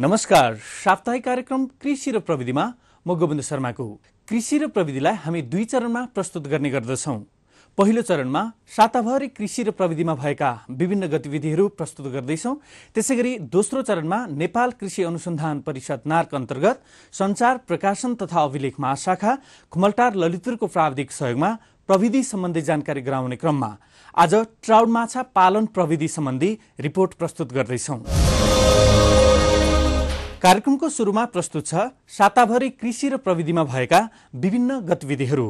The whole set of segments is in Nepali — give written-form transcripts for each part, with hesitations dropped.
नमस्कार, साप्ताहिक कार्यक्रम कृषि र प्रविधिमा म गोविन्द शर्माको। कृषि र प्रविधिलाई हामी दुई चरणमा प्रस्तुत गर्ने गर्दछौँ। पहिलो चरणमा साताभरि कृषि र प्रविधिमा भएका विभिन्न गतिविधिहरू प्रस्तुत गर्दैछौँ। त्यसैगरी दोस्रो चरणमा नेपाल कृषि अनुसन्धान परिषद नार्क अन्तर्गत सञ्चार प्रकाशन तथा अभिलेख महाशाखा खुमलटार ललितपुरको प्राविधिक सहयोगमा प्रविधि सम्बन्धी जानकारी गराउने क्रममा आज ट्राउट माछा पालन प्रविधि सम्बन्धी रिपोर्ट प्रस्तुत गर्दैछौँ। कार्यक्रमको सुरुमा प्रस्तुत छ साताभरि कृषि र प्रविधिमा भएका विभिन्न गतिविधिहरू।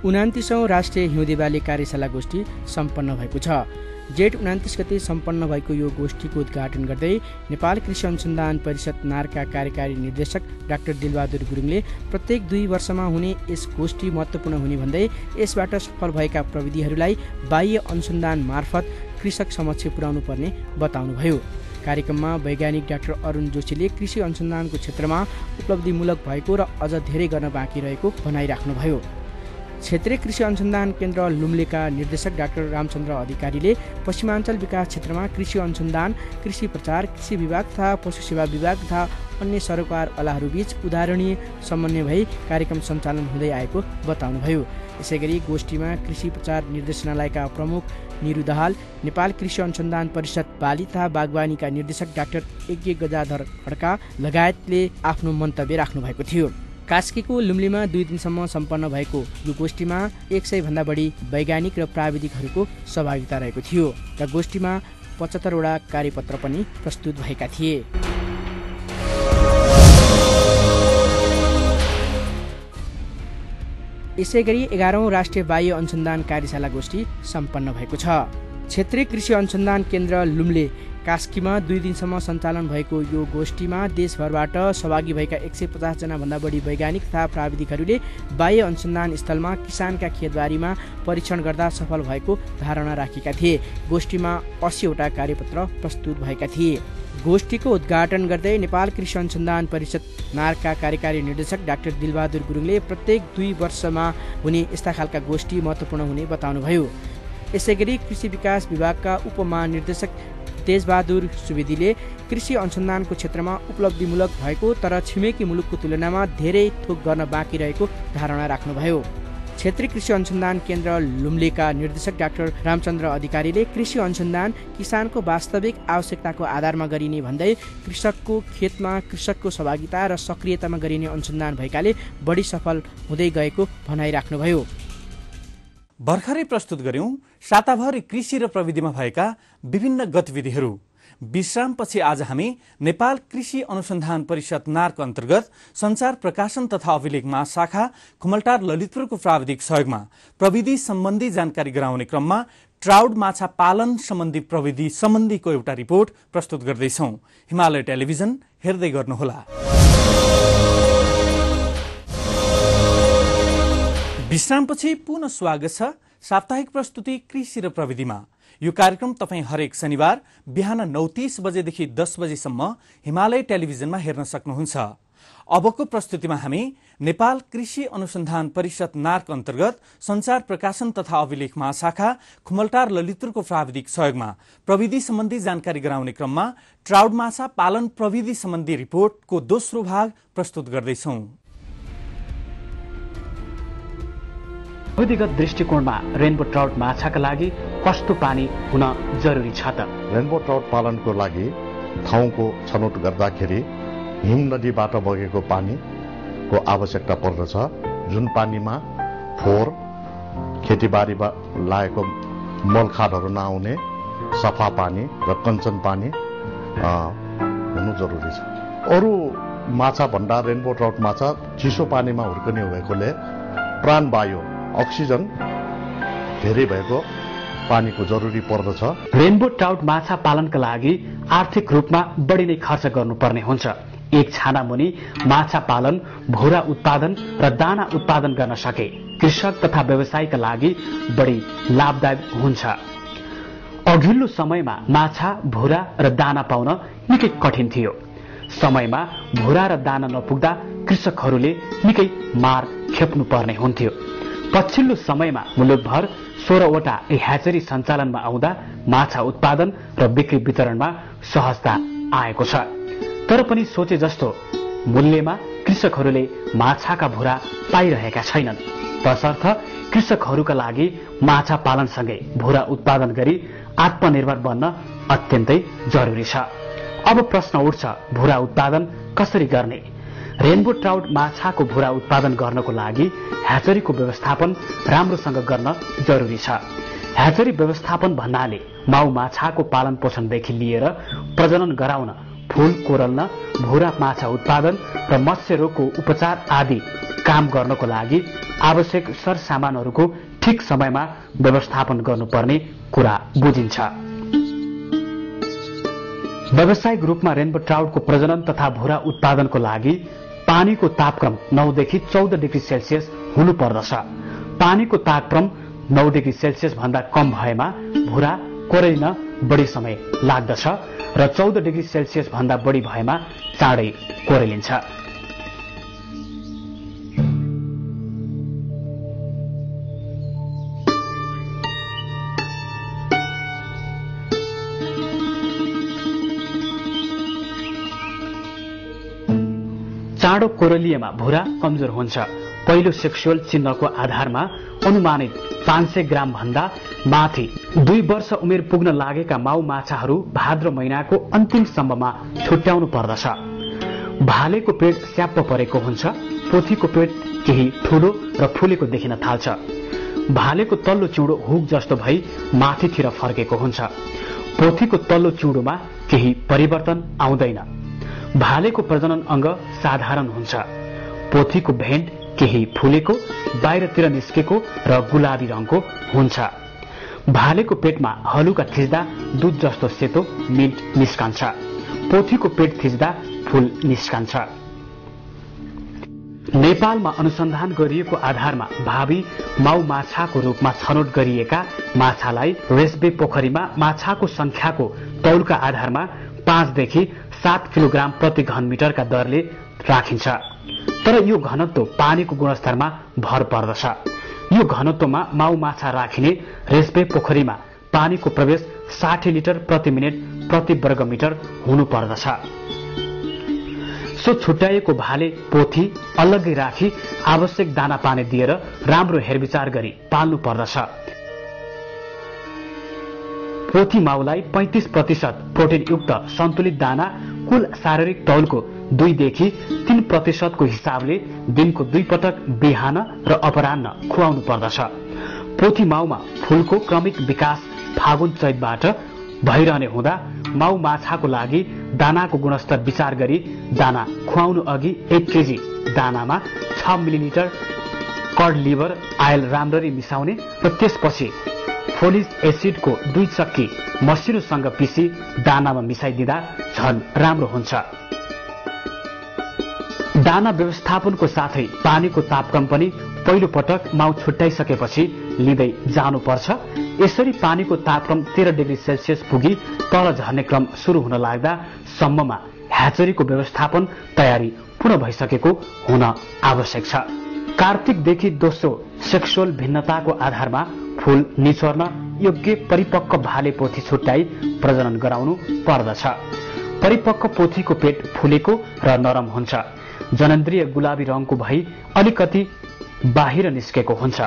29औं राष्ट्रिय हिउँदे बाली कार्यशाला गोष्ठी सम्पन्न भएको छ। जेठ 29 गते सम्पन्न भएको यो गोष्ठीको उद्घाटन गर्दै नेपाल कृषि अनुसन्धान परिषद नार्कका कार्यकारी निर्देशक डाक्टर दिलबहादुर गुरुङले प्रत्येक 2 वर्षमा हुने यस गोष्ठी महत्त्वपूर्ण हुने भन्दै यसबाट सफल भएका प्रविधिहरूलाई बाह्य अनुसन्धान मार्फत कृषक समक्ष पुर्याउनु पर्ने बताउनुभयो। कार्यक्रममा वैज्ञानिक डाक्टर अरुण जोशीले कृषि अनुसन्धानको क्षेत्रमा उपलब्धिमूलक भएको र अझ धेरै गर्न बाँकी रहेको भनाइराख्नुभयो। क्षेत्रीय कृषि अनुसन्धान केन्द्र लुम्लेका निर्देशक डाक्टर रामचन्द्र अधिकारीले पश्चिमाञ्चल विकास क्षेत्रमा कृषि अनुसन्धान, कृषि प्रचार, कृषि विभाग तथा पशु सेवा विभाग तथा अन्य सरकारवालाहरूबीच उदाहरणीय समन्वय भई कार्यक्रम सञ्चालन हुँदै आएको बताउनुभयो। यसैगरी गोष्ठीमा कृषि प्रचार निर्देशनालयका प्रमुख निरु दाहाल, नेपाल कृषि अनुसन्धान परिषद बाली तथा बागवानीका निर्देशक डाक्टर यज्ञ गजाधर खड्का लगायतले आफ्नो मन्तव्य राख्नु भएको थियो। कास्कीको लुम्लीमा 2 दिनसम्म सम्पन्न भएको यो गोष्ठीमा 100 भन्दा बढी वैज्ञानिक र प्राविधिकहरूको सहभागिता रहेको थियो र गोष्ठीमा 75 वटा कार्यपत्र पनि प्रस्तुत भएका थिए। यसैगरी 11औं राष्ट्रिय बाह्य अनुसन्धान कार्यशाला गोष्ठी सम्पन्न भएको छ। क्षेत्रीय कृषि अनुसन्धान केन्द्र लुम्ले कास्कीमा 2 दिनसम्म सञ्चालन भएको यो गोष्ठीमा देशभरबाट सहभागी भएका 150 जना भन्दा बढी वैज्ञानिक तथा प्राविधिकहरूले बाह्य अनुसन्धान स्थलमा किसानका खेतबारीमा परीक्षण गर्दा सफल भएको धारणा राखेका थिए। गोष्ठीमा 80 वटा कार्यपत्र प्रस्तुत भएका थिए। गोष्ठीको उद्घाटन गर्दै नेपाल कृषि अनुसन्धान परिषद नार्कका कार्यकारी निर्देशक डाक्टर दिलबहादुर गुरुङले प्रत्येक 2 वर्षमा हुने यस्ता खालका गोष्ठी महत्त्वपूर्ण हुने बताउनुभयो। यसैगरी कृषि विकास विभागका उपमहानिर्देशक तेजबहादुर सुवेदीले कृषि अनुसन्धानको क्षेत्रमा उपलब्धिमूलक भएको तर छिमेकी मुलुकको तुलनामा धेरै थोक गर्न बाँकी रहेको धारणा राख्नुभयो। क्षेत्रीय कृषि अनुसन्धान केन्द्र लुम्लेका निर्देशक डाक्टर रामचन्द्र अधिकारीले कृषि अनुसन्धान किसानको वास्तविक आवश्यकताको आधारमा गरिने भन्दै कृषकको खेतमा कृषकको सहभागिता र सक्रियतामा गरिने अनुसन्धान भएकाले बढी सफल हुँदै गएको भनाइराख्नुभयो। भर्खरै प्रस्तुत गर्यौं साताभरि कृषि र प्रविधिमा भएका विभिन्न गतिविधिहरू। विश्रामपछि आज हामी नेपाल कृषि अनुसन्धान परिषद नार्क अन्तर्गत सञ्चार प्रकाशन तथा अभिलेख महाशाखा खुमलटार ललितपुरको प्राविधिक सहयोगमा प्रविधि सम्बन्धी जानकारी गराउने क्रममा ट्राउट माछा पालन सम्बन्धी प्रविधि सम्बन्धीको एउटा रिपोर्ट प्रस्तुत गर्दैछौँ। हिमालय टेलिभिजन हेर्दै गर्नुहोला। विश्रामपछि पुनः स्वागत छ साप्ताहिक प्रस्तुति कृषि र प्रविधिमा। यो कार्यक्रम तपाईँ हरेक शनिबार बिहान 9:30 बजेदेखि 10 बजेसम्म हिमालय टेलिभिजनमा हेर्न सक्नुहुन्छ। अबको प्रस्तुतिमा हामी नेपाल कृषि अनुसन्धान परिषद नार्क अन्तर्गत सञ्चार प्रकाशन तथा अभिलेख महाशाखा खुमलटार ललितपुरको प्राविधिक सहयोगमा प्रविधि सम्बन्धी जानकारी गराउने क्रममा ट्राउट माछा पालन प्रविधि सम्बन्धी रिपोर्टको दोस्रो भाग प्रस्तुत गर्दैछौँ। विधिगत दृष्टिकोणमा रेनबो ट्राउट माछाका लागि कस्तो पानी हुन जरुरी छ त? रेनबो ट्राउट पालनको लागि ठाउँको छनौट गर्दाखेरि हिम नदीबाट बगेको पानीको आवश्यकता पर्दछ। जुन पानीमा फोहोर, खेतीबारीमा लागेको मलखाडहरू नआउने सफा पानी र कञ्चन पानी हुनु जरुरी छ। अरू माछा भन्दा रेनबो ट्राउट माछा चिसो पानीमा हुर्कने भएकोले प्राणवायु अक्सिजन धेरै भएको पानीको जरुरी पर्दछ। रेनबो ट्राउट माछा पालनका लागि आर्थिक रूपमा बढी नै खर्च गर्नुपर्ने हुन्छ। एक छाना मुनि माछा पालन, भुरा उत्पादन र दाना उत्पादन गर्न सके कृषक तथा व्यवसायका लागि बढी लाभदायक हुन्छ। अघिल्लो समयमा माछा, भुरा र दाना पाउन निकै कठिन थियो। समयमा भुरा र दाना नपुग्दा कृषकहरूले निकै मार खेप्नु पर्ने हुन्थ्यो। पछिल्लो समयमा मुलुकभर 16 वटा ह्याचरी सञ्चालनमा आउँदा माछा उत्पादन र बिक्री वितरणमा सहजता आएको छ। तर पनि सोचे जस्तो मूल्यमा कृषकहरूले माछाका भुरा पाइरहेका छैनन्। तसर्थ कृषकहरूका लागि माछा पालनसँगै भुरा उत्पादन गरी आत्मनिर्भर बन्न अत्यन्तै जरुरी छ। अब प्रश्न उठ्छ, भुरा उत्पादन कसरी गर्ने? रेनबो ट्राउट माछाको भुरा उत्पादन गर्नको लागि ह्याचरीको व्यवस्थापन राम्रोसँग गर्न जरुरी छ। ह्याचरी व्यवस्थापन भन्नाले माउ माछाको पालन पोषणदेखि लिएर प्रजनन गराउन, फूल कोरल्न, भुरा माछा उत्पादन र मत्स्य रोगको उपचार आदि काम गर्नको लागि आवश्यक सरसामानहरूको ठिक समयमा व्यवस्थापन गर्नुपर्ने कुरा बुझिन्छ। व्यावसायिक रूपमा रेनबो ट्राउटको प्रजनन तथा भुरा उत्पादनको लागि पानीको तापक्रम 9 देखि 14 डिग्री सेल्सियस हुनुपर्दछ। पानीको तापक्रम 9 डिग्री सेल्सियस भन्दा कम भएमा भुरा कोरिन बढी समय लाग्दछ र 14 डिग्री सेल्सियस भन्दा बढी भएमा चाँडै कोरिलिन्छ। चाँडो कोरलिएमा भुरा कमजोर हुन्छ। पहिलो सेक्सुअल चिन्हको आधारमा अनुमानित 500 ग्राम भन्दा माथि 2 वर्ष उमेर पुग्न लागेका माउ माछाहरू भाद्र महिनाको अन्तिमसम्ममा छुट्याउनु पर्दछ। भालेको पेट स्याप्प परेको हुन्छ। पोथीको पेट केही ठूलो र फुलेको देखिन थाल्छ। भालेको तल्लो चिउडो हुक जस्तो भई माथितिर फर्केको हुन्छ। पोथीको तल्लो चिउडोमा केही परिवर्तन आउँदैन। भालेको प्रजनन अंग साधारण हुन्छ। पोथीको भेन्ट केही फुलेको, बाहिरतिर निस्केको र गुलाबी रङको हुन्छ। भालेको पेटमा हलुका थिच्दा दूध जस्तो सेतो मिल्क निस्कन्छ। पोथीको पेट थिच्दा फूल निस्कन्छ। नेपालमा अनुसन्धान गरिएको आधारमा भावी माउ माछाको रूपमा छनौट गरिएका माछालाई रेसबे पोखरीमा माछाको संख्याको तौलका आधारमा 5 देखि 7 किलोग्राम प्रति घन मिटरका दरले राखिन्छ। तर यो घनत्व पानीको गुणस्तरमा भर पर्दछ। यो घनत्वमा माउ माछा राखिने रेसबे पोखरीमा पानीको प्रवेश 60 लिटर प्रति मिनेट प्रति वर्ग मिटर हुनु पर्दछ। सो छुट्याएको भाले पोथी अलग्गै राखी आवश्यक दाना पानी दिएर राम्रो हेरविचार गरी पाल्नु पर्दछ। पोथी माउलाई 35% प्रोटिन युक्त सन्तुलित दाना कुल शारीरिक तौलको 2 देखि 3% को हिसाबले दिनको 2 पटक बिहान र अपराह्न खुवाउनु पर्दछ। पोथी माउमा फूलको क्रमिक विकास फागुन चैतबाट भइरहने हुँदा माउ माछाको लागि दानाको गुणस्तर विचार गरी दाना खुवाउनु अघि 1 केजी दानामा 6 मिलिलिटर कर्ड लिभर आयल राम्ररी मिसाउने र त्यसपछि फोलिक एसिडको 2 चक्की मसिनोसँग पिसी दानामा मिसाइदिँदा झन राम्रो हुन्छ। दाना व्यवस्थापनको साथै पानीको तापक्रम पनि पहिलो पटक माउ छुट्याइसकेपछि लिँदै जानुपर्छ। यसरी पानीको तापक्रम 13 डिग्री सेल्सियस पुगी तल झर्ने क्रम सुरु हुन लाग्दा सम्ममा ह्याचरीको व्यवस्थापन तयारी पूर्ण भइसकेको हुन आवश्यक छ। कार्तिकदेखि दोस्रो सेक्सुअल भिन्नताको आधारमा फूल निचोर्न योग्य परिपक्व भाले पोथी छुट्याई प्रजनन गराउनु पर्दछ। परिपक्व पोथीको पेट फुलेको र नरम हुन्छ। जननेन्द्रिय गुलाबी रङको भई अलिकति बाहिर निस्केको हुन्छ।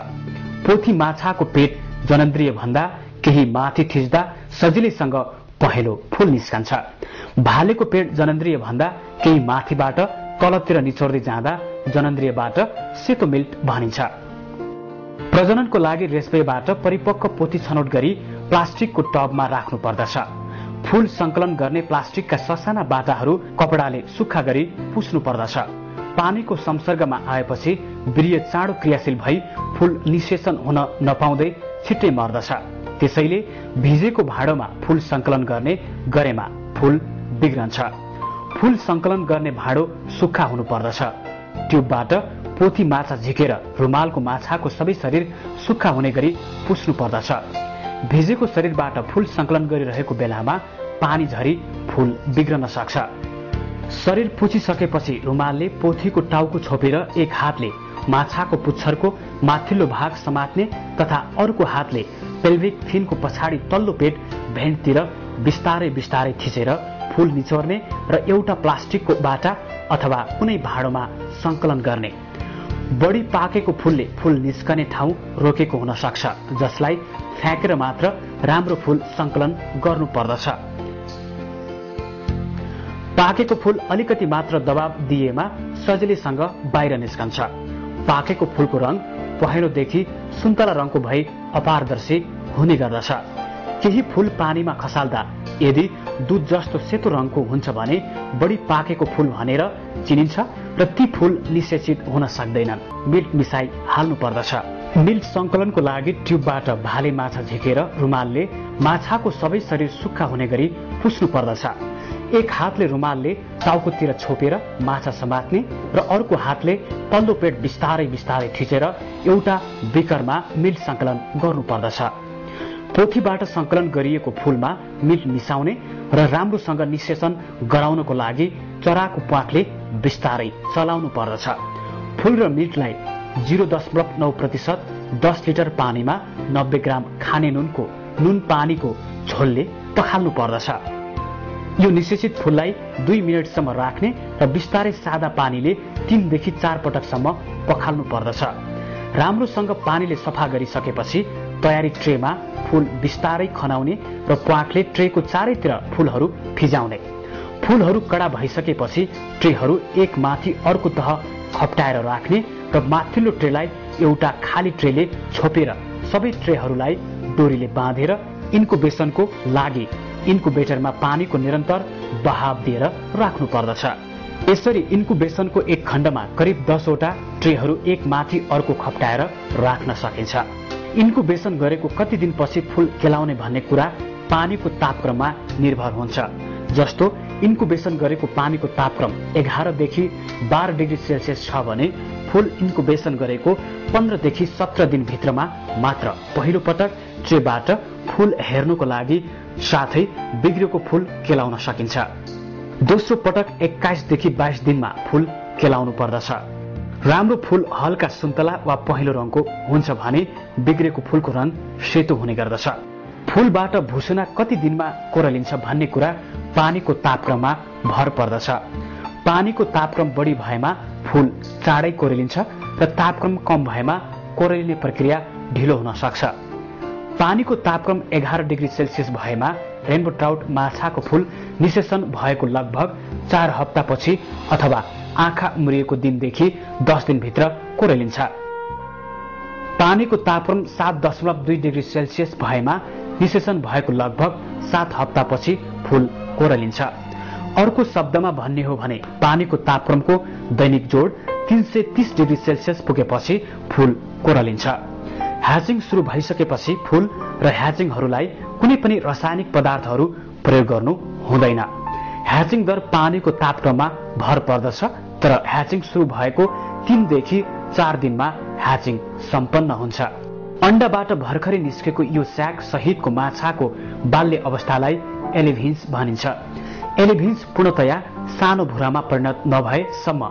पोथी माछाको पेट जननेन्द्रिय भन्दा केही माथि थिच्दा सजिलैसँग पहेँलो फूल निस्कन्छ। भालेको पेट जननेन्द्रिय भन्दा केही माथिबाट तलतिर निचोर्दै जाँदा जननेन्द्रियबाट सेतो मिल्क भनिन्छ। प्रजननको लागि रेसबेबाट परिपक्व पोथी छनौट गरी प्लास्टिकको टबमा राख्नु पर्दछ। फूल संकलन गर्ने प्लास्टिकका ससाना बाटाहरू कपडाले सुक्खा गरी पुस्नु पर्दछ। पानीको संसर्गमा आएपछि वीर्य चाँडो क्रियाशील भई फूल निषेचन हुन नपाउँदै छिट्टै मर्दछ। त्यसैले भिजेको भाँडोमा फूल संकलन गर्ने गरेमा फूल बिग्रन्छ। फूल संकलन गर्ने भाँडो सुक्खा हुनु पर्दछ। ट्युबबाट पोथी माछा झिकेर रुमालको माछाको सबै शरीर सुक्खा हुने गरी पुस्नु पर्दछ। भिजेको शरीरबाट फूल संकलन गरिरहेको बेलामा पानी झरी फूल बिग्रन सक्छ। शरीर पुछिसकेपछि रुमालले पोथीको टाउको छोपेर एक हातले माछाको पुच्छरको माथिल्लो भाग समात्ने तथा अर्को हातले पेल्भिक फिनको पछाडि तल्लो पेट भेन्टतिर बिस्तारै बिस्तारै थिचेर फूल निचोर्ने र एउटा प्लास्टिकको बाटा अथवा कुनै भाँडोमा संकलन गर्ने। बढी पाकेको फूलले फूल निस्कने ठाउँ रोकेको हुन सक्छ, जसलाई फ्याँकेर मात्र राम्रो फूल संकलन गर्नु पर्दछ। पाकेको फूल अलिकति मात्र दबाव दिएमा सजिलैसँग बाहिर निस्कन्छ। पाकेको फूलको रङ पहेँलोदेखि सुन्तला रङको भई अपारदर्शी हुने गर्दछ। केही फूल पानीमा खसाल्दा यदि दूध जस्तो सेतो रङको हुन्छ भने बढी पाकेको फूल भनेर चिनिन्छ र ती फूल निषेचित हुन सक्दैनन्। मिल्क मिसाई हाल्नु पर्दछ। मिल्क संकलनको लागि ट्युबबाट भाले माछा झिकेर रुमालले माछाको सबै शरीर सुक्खा हुने गरी पुस्नु पर्दछ। एक हातले रुमालले टाउकोतिर छोपेर माछा समात्ने र अर्को हातले पल्लो पेट बिस्तारै बिस्तारै थिचेर एउटा बिकरमा मिल्क संकलन गर्नुपर्दछ। पोथीबाट संकलन गरिएको फूलमा मिल्क मिसाउने र राम्रोसँग निषेचन गराउनको लागि चराको प्वाखले बिस्तारै चलाउनु पर्दछ। फूल र मिल्कलाई 0.9% 10 लिटर पानीमा 90 ग्राम खाने नुन पानीको झोलले पखाल्नु पर्दछ। यो निषेचित फूललाई 2 मिनेटसम्म राख्ने र बिस्तारै सादा पानीले 3 देखि 4 पटकसम्म पखाल्नु पर्दछ। राम्रोसँग पानीले सफा गरिसकेपछि तयारी ट्रेमा फूल बिस्तारै खनाउने र प्वाखले ट्रेको चारैतिर फूलहरू फिजाउने। फूलहरू कडा भइसकेपछि ट्रेहरू एक माथि अर्को तह खप्टाएर राख्ने र माथिल्लो ट्रेलाई एउटा खाली ट्रेले छोपेर सबै ट्रेहरूलाई डोरीले बाँधेर इन्कुबेसनको लागि इन्कुबेटरमा पानीको निरन्तर बहाव दिएर राख्नु पर्दछ। यसरी इन्कुबेसनको एक खण्डमा करिब 10 वटा ट्रेहरू एक माथि अर्को खप्टाएर राख्न सकिन्छ। इन्कुबेसन गरेको कति दिनपछि फूल केलाउने भन्ने कुरा पानीको तापक्रममा निर्भर हुन्छ। जस्तो इन्कुबेसन गरेको पानीको तापक्रम 11 देखि 12 डिग्री सेल्सियस छ भने फूल इन्कुबेसन गरेको 15 देखि 17 दिन भित्रमा मात्र पहिलो पटक ट्रेबाट फूल हेर्नुको लागि साथै बिग्रेको फूल केलाउन सकिन्छ। दोस्रो पटक 21 देखि 22 दिनमा फूल केलाउनु पर्दछ। राम्रो फूल हल्का सुन्तला वा पहेँलो रङको हुन्छ भने बिग्रेको फूलको रङ सेतो हुने गर्दछ। फूलबाट भुसुना कति दिनमा कोरलिन्छ भन्ने कुरा पानीको तापक्रममा भर पर्दछ। पानीको तापक्रम बढी भएमा फूल चाँडै कोरलिन्छ र तापक्रम कम भएमा कोरलिने प्रक्रिया ढिलो हुन सक्छ। पानीको तापक्रम 11 डिग्री सेल्सियस भएमा रेनबो ट्राउट माछाको फूल निषेचन भएको लगभग 4 हप्तापछि अथवा आँखा उम्रिएको दिनदेखि 10 दिनभित्र कोरलिन्छ। पानीको तापक्रम 7.2 डिग्री सेल्सियस भएमा निषेचन भएको लगभग 7 हप्तापछि फूल कोरलिन्छ। अर्को शब्दमा भन्ने हो भने पानीको तापक्रमको दैनिक जोड 330 डिग्री सेल्सियस पुगेपछि फूल कोरलिन्छ। ह्याचिङ सुरु भइसकेपछि फूल र ह्याचिङहरूलाई कुनै पनि रासायनिक पदार्थहरू प्रयोग गर्नु हुँदैन। ह्याचिङ दर पानीको तापक्रममा भर पर्दछ, तर ह्याचिङ सुरु भएको 3 देखि 4 दिनमा ह्याचिङ सम्पन्न हुन्छ। अण्डाबाट भर्खरै निस्केको यो स्याक सहितको माछाको बाल्य अवस्थालाई एलिभिन्स भनिन्छ। एलिभिन्स पूर्णतया सानो भुरामा परिणत नभएसम्म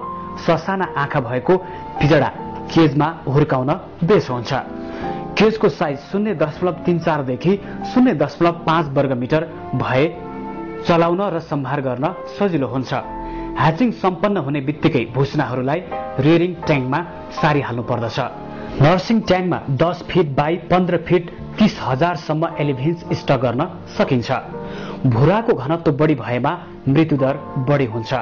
ससाना आँखा भएको पिजडा केजमा हुर्काउन बेस हुन्छ। केजको साइज 0.34 देखि 0.5 वर्ग मिटर भए चलाउन र सम्हार गर्न सजिलो हुन्छ। ह्याचिङ सम्पन्न हुने बित्तिकै भुसुनाहरूलाई रियरिङ ट्याङ्कमा सारिहाल्नु पर्दछ। नर्सिङ ट्याङ्कमा 10 फिट बाई 15 फिट 30,000 सम्म एलिभिन्स स्टक गर्न सकिन्छ। भुराको घनत्व बढी भएमा मृत्युदर बढी हुन्छ।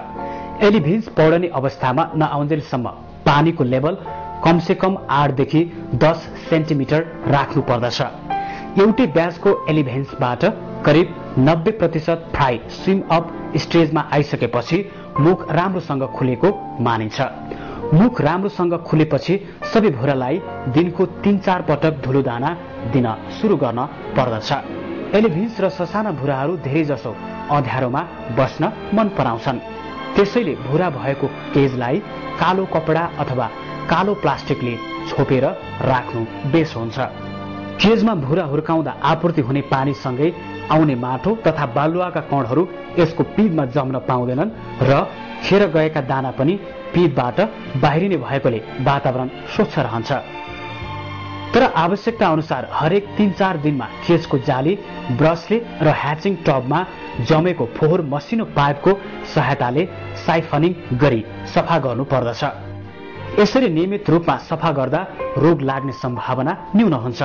एलिभिन्स पौडने अवस्थामा नआउन्जेलसम्म पानीको लेभल कमसे कम 8 देखि 10 सेन्टिमिटर राख्नु पर्दछ। एउटै ब्याजको एलिभिन्सबाट करिब 90% फ्राई स्विम अप स्टेजमा आइसकेपछि मुख राम्रोसँग खुलेको मानिन्छ। मुख राम्रोसँग खुलेपछि सबै भुरालाई दिनको 3-4 पटक धुलो दाना दिन सुरु गर्न पर्दछ। एलिभिन्स र ससाना भुराहरू धेरै जसो अँध्यारोमा बस्न मन पराउँछन्। त्यसैले भुरा भएको केजलाई कालो कपडा अथवा कालो प्लास्टिकले छोपेर राख्नु बेस हुन्छ। केजमा भुरा हुर्काउँदा आपूर्ति हुने पानीसँगै आउने माटो तथा बालुवाका कणहरू यसको पिँधमा जम्न पाउँदैनन् र खेर गएका दाना पनि पिँधबाट बाहिरिने भएकोले वातावरण स्वच्छ रहन्छ। तर आवश्यकता अनुसार हरेक 3-4 दिनमा केजको जाली, ब्रसले र ह्याचिङ टबमा जमेको फोहोर मसिनो पाइपको सहायताले साइफनिङ गरी सफा गर्नु पर्दछ। यसरी नियमित रूपमा सफा गर्दा रोग लाग्ने सम्भावना न्यून हुन्छ।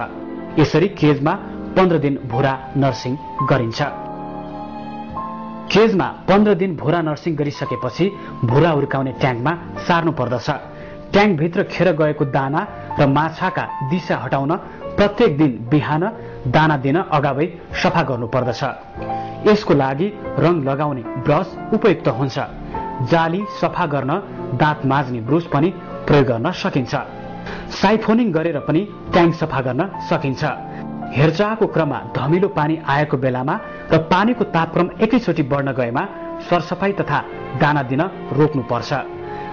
यसरी केजमा 15 दिन भुरा नर्सिङ गरिन्छ। केजमा 15 दिन भुरा नर्सिङ गरिसकेपछि भुरा हुर्काउने ट्याङ्कमा सार्नु पर्दछ। ट्याङ्कभित्र खेर गएको दाना र माछाका दिशा हटाउन प्रत्येक दिन बिहान दाना दिन अगावै सफा गर्नु पर्दछ। यसको लागि रङ लगाउने ब्रस उपयुक्त हुन्छ। जाली सफा गर्न दाँत माझ्ने ब्रुस पनि प्रयोग गर्न सकिन्छ। साइफोनिङ गरेर पनि ट्याङ्क सफा गर्न सकिन्छ। हेरचाहको क्रममा धमिलो पानी आएको बेलामा र पानीको तापक्रम एकैचोटि बढ्न गएमा सरसफाई तथा दाना दिन रोक्नुपर्छ।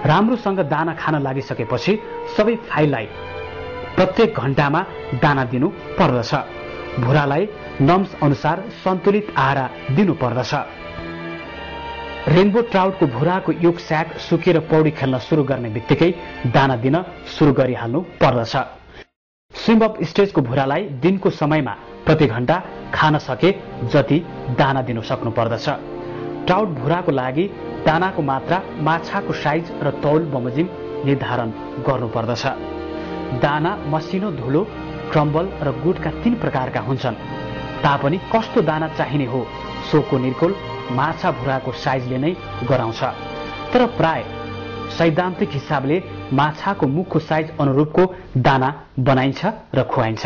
राम्रोसँग दाना खान लागिसकेपछि सबै फाइललाई प्रत्येक घण्टामा दाना दिनु पर्दछ। भुरालाई नम्स अनुसार सन्तुलित आहार दिनु पर्दछ। रेनबो ट्राउटको भुराको एक स्याक सुकेर पौडी खेल्न सुरु गर्ने बित्तिकै दाना दिन सुरु गरिहाल्नु पर्दछ। स्विम अप स्टेजको भुरालाई दिनको समयमा प्रति घण्टा खान सके जति दाना दिनु सक्नु पर्दछ। ट्राउट भुराको लागि दानाको मात्रा, माछाको साइज र तौल बमोजिम निर्धारण गर्नुपर्दछ। दाना मसिनो, धुलो, क्रम्बल र गुडका 3 प्रकारका हुन्छन्। तापनि कस्तो दाना चाहिने हो सोको निर्कुल माछा भुराको साइजले नै गराउँछ। तर प्राय सैद्धान्तिक हिसाबले माछाको मुखको साइज अनुरूपको दाना बनाइन्छ र खुवाइन्छ।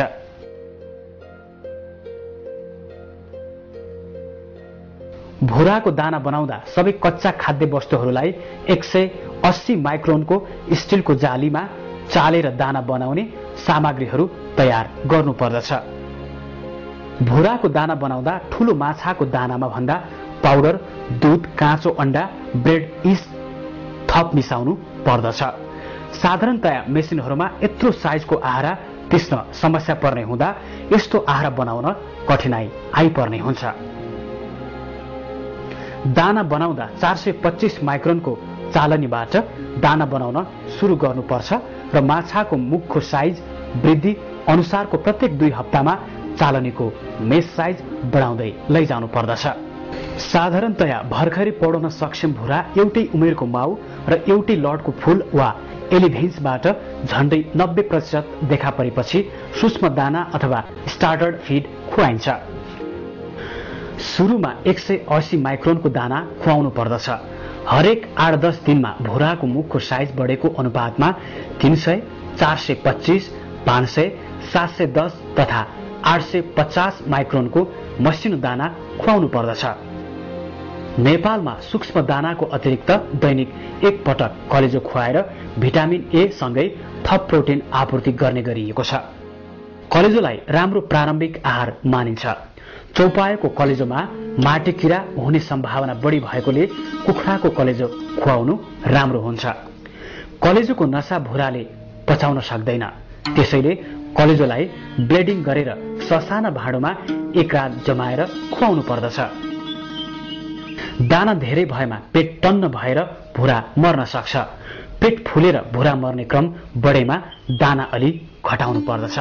भुराको दाना बनाउँदा सबै कच्चा खाद्य वस्तुहरूलाई 180 माइक्रोनको स्टिलको जालीमा चालेर दाना बनाउने सामग्रीहरू तयार गर्नुपर्दछ। भुराको दाना बनाउँदा ठूलो माछाको दानामा भन्दा पाउडर, दूध, काँचो अण्डा, ब्रेड, इस्ट थप मिसाउनु पर्दछ। साधारणतया मेसिनहरूमा यत्रो साइजको आहारा तिस्न समस्या पर्ने हुँदा यस्तो आहारा बनाउन कठिनाई आइपर्ने हुन्छ। दाना बनाउँदा 425 माइक्रोनको चालनीबाट दाना बनाउन सुरु गर्नुपर्छ र माछाको मुखको साइज वृद्धि अनुसारको प्रत्येक 2 हप्तामा चालनीको मेस साइज बढाउँदै लैजानु पर्दछ। साधारणतया भर्खरै पौड्न सक्षम भुरा एउटै उमेरको माउ र एउटै लडको फूल वा एलिभेन्सबाट झण्डै 90% देखा परेपछि सूक्ष्म दाना अथवा स्टार्टर फिड खुवाइन्छ। सुरुमा 180 माइक्रोनको दाना खुवाउनु पर्दछ। हरेक 8-10 दिनमा भुराको मुखको साइज बढेको अनुपातमा 300, 425, 500, 710 तथा 850 माइक्रोनको मसिनो दाना खुवाउनु पर्दछ। नेपालमा सूक्ष्म दानाको अतिरिक्त दैनिक 1 पटक कलेजो खुवाएर भिटामिन ए सँगै थप प्रोटिन आपूर्ति गर्ने गरिएको छ। कलेजोलाई राम्रो प्रारम्भिक आहार मानिन्छ। चौपाएको कलेजोमा माटे किरा हुने सम्भावना बढी भएकोले कुखुराको कलेजो खुवाउनु राम्रो हुन्छ। कलेजोको नसा भुराले पचाउन सक्दैन, त्यसैले कलेजोलाई ब्लेडिङ गरेर ससाना भाँडोमा 1 रात जमाएर खुवाउनु पर्दछ। दाना धेरै भएमा पेट टन्न भएर भुरा मर्न सक्छ। पेट फुलेर भुरा मर्ने क्रम बढेमा दाना अलि घटाउनु पर्दछ।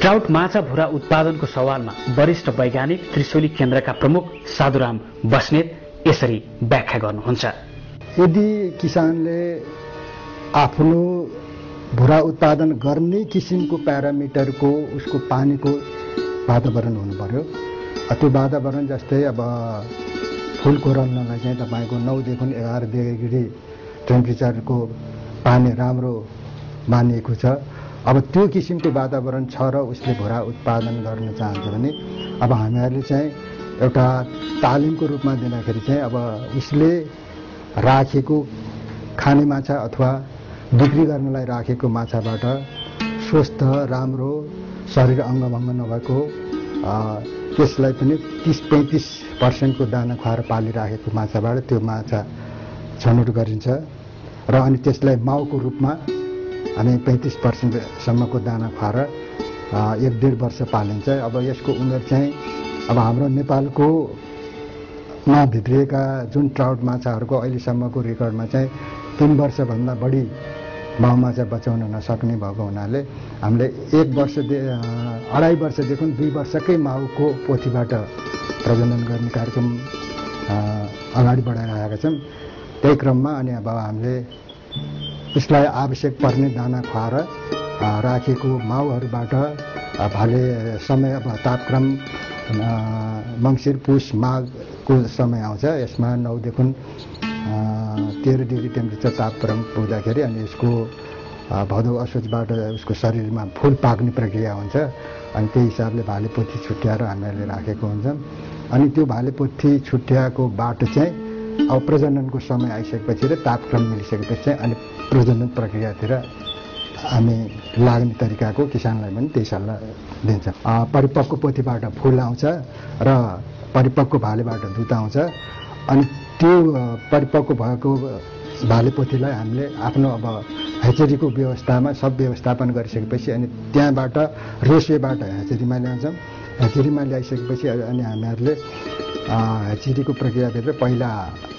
ट्राउट माछा भुरा उत्पादनको सवालमा वरिष्ठ वैज्ञानिक त्रिशूली केन्द्रका प्रमुख साधुराम बस्नेत यसरी व्याख्या गर्नुहुन्छ। यदि किसानले आफ्नो भुरा उत्पादन गर्ने किसिमको प्यारामिटरको उसको पानीको वातावरण हुनु पर्यो। त्यो वातावरण जस्तै अब फुलको रल्नलाई चाहिँ तपाईँको 9 देखि 11 डिग्री टेम्परेचरको पानी राम्रो मानिएको छ। अब त्यो किसिमको वातावरण छ र उसले भुरा उत्पादन गर्न चाहन्छ भने अब हामीहरूले चाहिँ एउटा तालिमको रूपमा दिँदाखेरि चाहिँ अब उसले राखेको खाने माछा अथवा बिक्री गर्नलाई राखेको माछाबाट स्वस्थ, राम्रो, शरीर अङ्गभङ्ग नभएको, त्यसलाई पनि 30-35% को दाना खुवाएर पालिराखेको माछाबाट त्यो माछा छनौट गरिन्छ र अनि त्यसलाई माउको रूपमा हामी 35% सम्मको दाना खुवाएर 1-1.5 वर्ष पालिन्छ। अब यसको उमेर चाहिँ अब हाम्रो नेपालको मा भित्रिएका जुन ट्राउट माछाहरूको अहिलेसम्मको रेकर्डमा चाहिँ 3 वर्षभन्दा बढी माउ माछा बचाउन नसक्ने भएको हुनाले हामीले 2.5 वर्षदेखि 2 वर्षकै माउको पोथीबाट प्रजनन गर्ने कार्यक्रम अगाडि बढाइरहेका छौँ। त्यही क्रममा अनि अब हामीले यसलाई आवश्यक पर्ने दाना खुवाएर राखेको माउहरूबाट भाले समय अब तापक्रम मङ्सिर पुस माघको समय आउँछ। यसमा 9 देखि 13 डिग्री टेम्परेचर तापक्रम पुग्दाखेरि अनि यसको भदौ असोजबाट उसको शरीरमा फुल पाक्ने प्रक्रिया हुन्छ। अनि त्यही हिसाबले भालेपोथी छुट्याएर हामीहरूले राखेको हुन्छौँ। अनि त्यो भालेपोथी छुट्याएकोबाट चाहिँ अब प्रजननको समय आइसकेपछि र तापक्रम मिलिसकेपछि चाहिँ अनि प्रजनन प्रक्रियातिर हामी लाग्ने तरिकाको किसानलाई पनि त्यही सल्लाह दिन्छौँ। परिपक्व पोथीबाट फुल आउँछ र परिपक्व भालेबाट दुध आउँछ। अनि त्यो परिपक्व भएको भालेपोथीलाई हामीले आफ्नो अब हेचरीको व्यवस्थामा सब व्यवस्थापन गरिसकेपछि अनि त्यहाँबाट रेसेबाट हेचरीमा ल्याउँछौँ। हेचरीमा ल्याइसकेपछि अनि हामीहरूले हेचरीको प्रक्रियाभित्र पहिला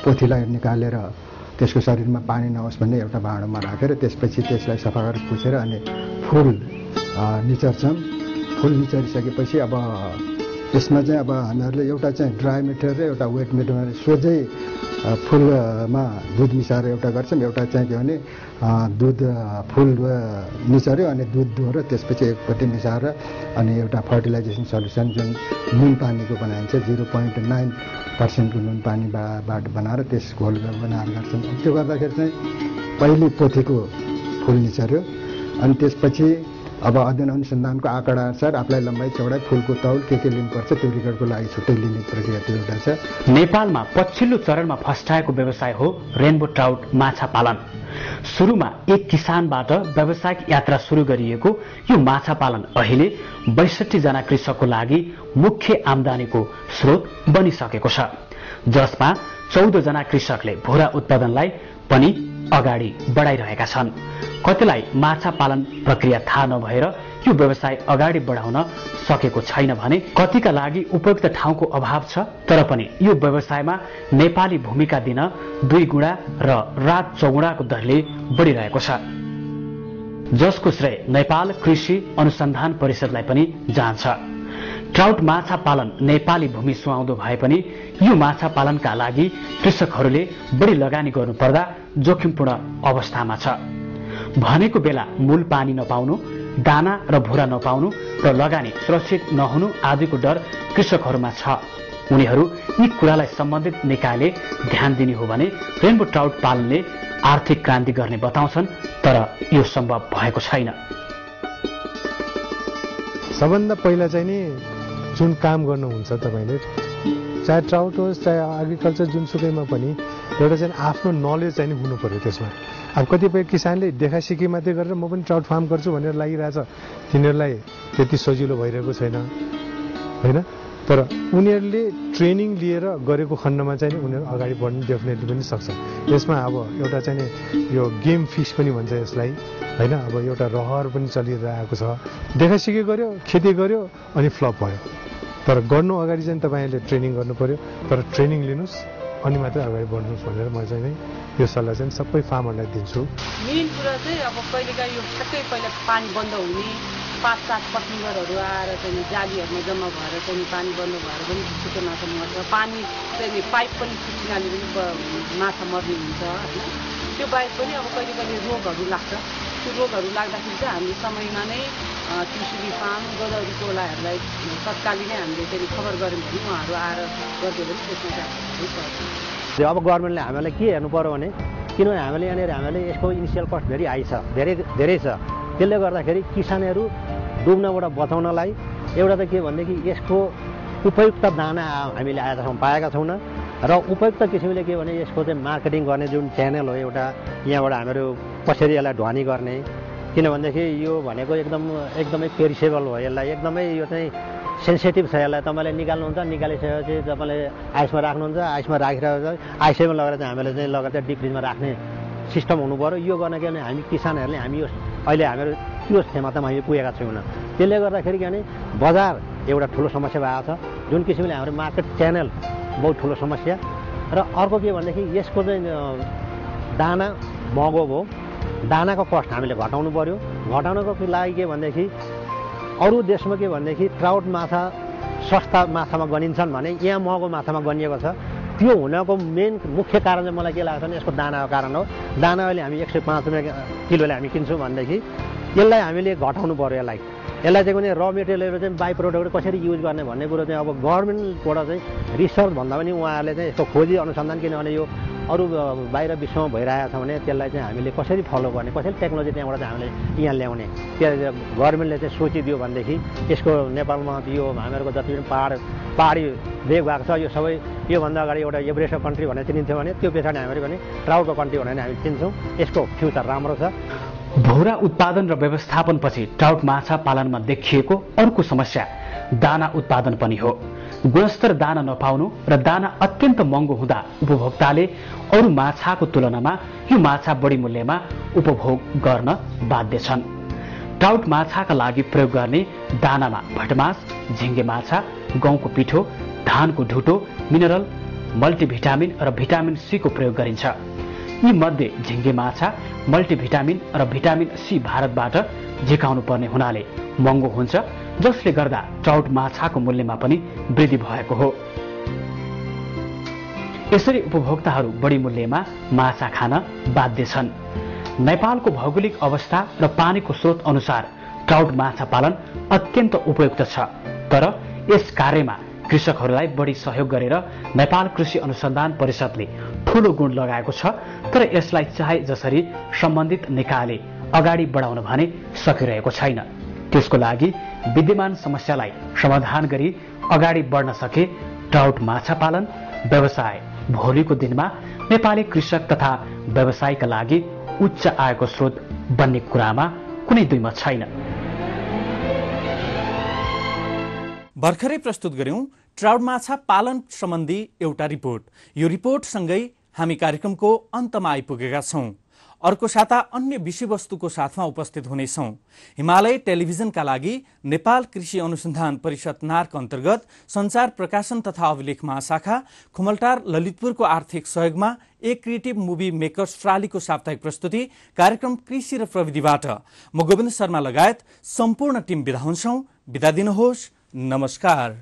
पोथीलाई निकालेर त्यसको शरीरमा पानी नहोस् भन्ने एउटा भाँडोमा राखेर त्यसपछि त्यसलाई सफा गरेर पुछेर अनि फुल निचर्छौँ। फुल निचरिसकेपछि अब त्यसमा चाहिँ अब हामीहरूले एउटा चाहिँ ड्राई मेटेरियल र एउटा वेट मेटेरियल सोझै फुलमा दुध मिसाएर एउटा गर्छौँ। एउटा चाहिँ के भने दुध फुल निचर्यो अनि दुध दुहोर त्यसपछि एकपट्टि मिसाएर अनि एउटा फर्टिलाइजेसन सल्युसन जुन नुन पानीको बनाइन्छ 0.9% नुन पानीबाट बनाएर त्यस घोल बनाएर गर्छौँ। त्यो गर्दाखेरि चाहिँ पहिले पोथीको फुल निचर्यो अनि त्यसपछि अब अध्ययन अनुसन्धानको आँकडा अनुसार आफूलाई लम्बाइ चौडाइ फुलको तौल के लिनुपर्छ त्यो रेकर्डको लागि छुट्टै लिने प्रक्रिया त्यो एउटा छ। नेपालमा पछिल्लो चरणमा फस्टाएको व्यवसाय हो रेनबो ट्राउट माछा पालन। सुरुमा एक किसानबाट व्यावसायिक यात्रा सुरु गरिएको यो माछा पालन अहिले 62 जना कृषकको लागि मुख्य आम्दानीको स्रोत बनिसकेको छ, जसमा 14 जना कृषकले भुरा उत्पादनलाई पनि अगाडि बढाइरहेका छन्। कतिलाई माछा पालन प्रक्रिया थाहा नभएर यो व्यवसाय अगाडि बढाउन सकेको छैन भने कतिका लागि उपयुक्त ठाउँको अभाव छ। तर पनि यो व्यवसायमा नेपाली भूमिका दिन 2 गुणा र रात 4 गुणाको दरले बढिरहेको छ, जसको श्रेय नेपाल कृषि अनुसन्धान परिषदलाई पनि जान्छ। ट्राउट माछा पालन नेपाली भूमि सुहाउँदो भए पनि यो माछा पालनका लागि कृषकहरूले बढी लगानी गर्नुपर्दा जोखिमपूर्ण अवस्थामा छ। भनेको बेला मूल पानी नपाउनु, दाना र भुरा नपाउनु र लगानी सुरक्षित नहुनु आदिको डर कृषकहरूमा छ। उनीहरू यी कुरालाई सम्बन्धित निकायले ध्यान दिने हो भने रेनबो ट्राउट पालनले आर्थिक क्रान्ति गर्ने बताउँछन्, तर यो सम्भव भएको छैन। सबभन्दा पहिला चाहिँ नि जुन काम गर्नुहुन्छ तपाईँले, चाहे ट्राउट होस् चाहे एग्रिकल्चर जुनसुकैमा पनि एउटा चाहिँ आफ्नो नलेज चाहिँ हुनु पर्यो त्यसमा। अब कतिपय किसानले देखासिकी मात्रै गरेर म पनि ट्राउट फार्म गर्छु भनेर लागिरहेछ, तिनीहरूलाई त्यति सजिलो भइरहेको छैन होइन। तर उनीहरूले ट्रेनिङ लिएर गरेको खण्डमा चाहिँ उनीहरू अगाडि बढ्नु डेफिनेटली पनि सक्छ। यसमा अब एउटा चाहिँ यो गेम फिस पनि भन्छ यसलाई होइन। अब एउटा रहर पनि चलिरहेको छ, देखासिकी गर्यो, खेती गर्यो अनि फ्लप भयो। तर गर्नु अगाडि चाहिँ तपाईँहरूले ट्रेनिङ गर्नु पर्यो, तर ट्रेनिङ लिनुहोस् अनि मात्रै अगाडि बढ्नुहोस् भनेर म चाहिँ नै यो सल्लाह चाहिँ सबै फार्मरलाई दिन्छु। मेन कुरा चाहिँ अब कहिलेकाहीँ यो ठ्याक्कै पहिला पानी बन्द हुने 5-7 पसङ्गरहरू आएर चाहिँ जालीहरूमा जम्मा भएर चाहिँ पानी बन्द भएर पनि छिटो माछा मर्छ। पानी चाहिँ पाइप पनि फुटिनाले पनि माछा मर्ने हुन्छ होइन। त्यो बाहेक पनि अब कहिले रोगहरू लाग्छ। त्यो रोगहरू लाग्दाखेरि चाहिँ हामीले समयमा नै कृषि फार्म गोदावरी टोलाहरूलाई तत्कालीन नै हामीले चाहिँ खबर गऱ्यौँ भने उहाँहरू आएर गरिदियो भने त्यसमा चाहिँ अब गभर्मेन्टले हामीलाई के हेर्नु पर्यो भने किनभने हामीले यहाँनिर हामीले यसको इनिसियल कस्ट धेरै हाई छ, धेरै छ। त्यसले गर्दाखेरि किसानहरू डुब्नबाट बचाउनलाई एउटा त के भनेदेखि यसको उपयुक्त दाना हामीले आएका पाएका छौँ न, र उपयुक्त किसिमले के भने यसको चाहिँ मार्केटिङ गर्ने जुन च्यानल हो एउटा यहाँबाट हामीहरू कसरी यसलाई ढुवानी गर्ने, किनभनेदेखि यो भनेको एकदमै पेरिसेबल हो। यसलाई एकदमै यो चाहिँ सेन्सिटिभ छ। यसलाई तपाईँले निकाल्नुहुन्छ, निकालिसकेपछि तपाईँले आइसमा राख्नुहुन्छ, आइसमा राखिरहेको आइसैमा लगेर चाहिँ हामीले चाहिँ लगेर चाहिँ डिप फ्रिजमा राख्ने सिस्टम हुनु पऱ्यो। यो गर्न के भने हामी किसानहरूले हामी यो अहिले हामीहरू त्यो क्षमतामा हामी पुगेका छैनौँ। त्यसले गर्दाखेरि के भने बजार एउटा ठुलो समस्या भएको छ, जुन किसिमले हाम्रो मार्केट च्यानल बहुत ठुलो समस्या। र अर्को के भनेदेखि यसको चाहिँ दाना महँगो भयो, दानाको कस्ट हामीले घटाउनु पर्यो। घटाउनको लागि के भनेदेखि अरू देशमा के भनेदेखि ट्राउट माछा सस्ता माछामा गनिन्छन् भने यहाँ महँगो माछामा गनिएको छ। त्यो हुनको मुख्य कारण चाहिँ मलाई के लाग्छ भने यसको दानाको कारण हो। दाना अहिले हामी 105 रुपियाँ किलोले हामी किन्छौँ भनेदेखि यसलाई हामीले घटाउनु पर्यो। यसलाई चाहिँ कुनै र मेटेरियलहरू चाहिँ बाई प्रोडक्ट कसरी युज गर्ने भन्ने कुरो चाहिँ अब गभर्मेन्टबाट चाहिँ रिसर्च भन्दा पनि उहाँहरूले चाहिँ यसको खोजी अनुसन्धान, किनभने यो अरू बाहिर विश्वमा भइरहेको छ भने त्यसलाई चाहिँ हामीले कसरी फलो गर्ने, कसरी टेक्नोलोजी त्यहाँबाट चाहिँ हामीले यहाँ ल्याउने, त्यो गभर्मेन्टले चाहिँ सोचिदियो भनेदेखि यसको नेपालमा यो हामीहरूको जति पनि पहाडी भेग भएको छ यो सबै योभन्दा अगाडि एउटा एभरेस्ट कन्ट्री भनेर चिनिन्थ्यो भने त्यो पछाडि हामीले पनि ट्राउटको कन्ट्री भनेर हामी चिन्छौँ। यसको फ्युचर राम्रो छ। भौरा उत्पादन र व्यवस्थापनपछि ट्राउट माछा पालनमा देखिएको अर्को समस्या दाना उत्पादन पनि हो। गुणस्तर दाना नपाउनु र दाना अत्यन्त महँगो हुँदा उपभोक्ताले अरू माछाको तुलनामा यो माछा बढी मूल्यमा उपभोग गर्न बाध्य छन्। ट्राउट माछाका लागि प्रयोग गर्ने दानामा भटमास, झिङ्गे माछा, गहुँको पिठो, धानको ढुटो, मिनरल, मल्टिभिटामिन र भिटामिन सी को प्रयोग गरिन्छ। यी मध्ये झिङ्गे माछा मल्टिभिटामिन र भिटामिन सी भारतबाट झिकाउनु पर्ने हुनाले महँगो हुन्छ, जसले गर्दा ट्राउट माछाको मूल्यमा पनि वृद्धि भएको हो। यसरी उपभोक्ताहरू बढी मूल्यमा माछा खान बाध्य छन्। नेपालको भौगोलिक अवस्था र पानीको स्रोत अनुसार ट्राउट माछा पालन अत्यन्त उपयुक्त छ। तर यस कार्यमा कृषकहरूलाई बढी सहयोग गरेर नेपाल कृषि अनुसन्धान परिषदले ठूलो गुण लगाएको छ। तर यसलाई चाहे जसरी सम्बन्धित निकायले अगाडि बढाउन भने सकिरहेको छैन। त्यसको लागि विद्यमान समस्यालाई समाधान गरी अगाडि बढ्न सके ट्राउट माछा पालन व्यवसाय भोलिको दिनमा नेपाली कृषक तथा व्यवसायका लागि उच्च आयको स्रोत बन्ने कुरामा कुनै दुई मत छैन। भर्खरै प्रस्तुत गर्यौं ट्राउट माछा पालन सम्बन्धी एउटा रिपोर्ट। यो रिपोर्टसँगै हामी कार्यक्रमको अन्तमा आइपुगेका छौं। अर्को साता अन्य विषयवस्तुको साथमा उपस्थित हुनेछौं। हिमालय टेलिभिजनका लागि नेपाल कृषि अनुसन्धान परिषद नार्क अन्तर्गत संचार प्रकाशन तथा अभिलेख महाशाखा खुमलटार ललितपुरको आर्थिक सहयोगमा एक क्रिएटिभ मुभी मेकर्स प्रालीको साप्ताहिक प्रस्तुति कार्यक्रम कृषि र प्रविधिबाट म गोविन्द शर्मा लगायत सम्पूर्ण टिम बिदा हुन्छौं। बिदा दिनुहोस्। नमस्कार।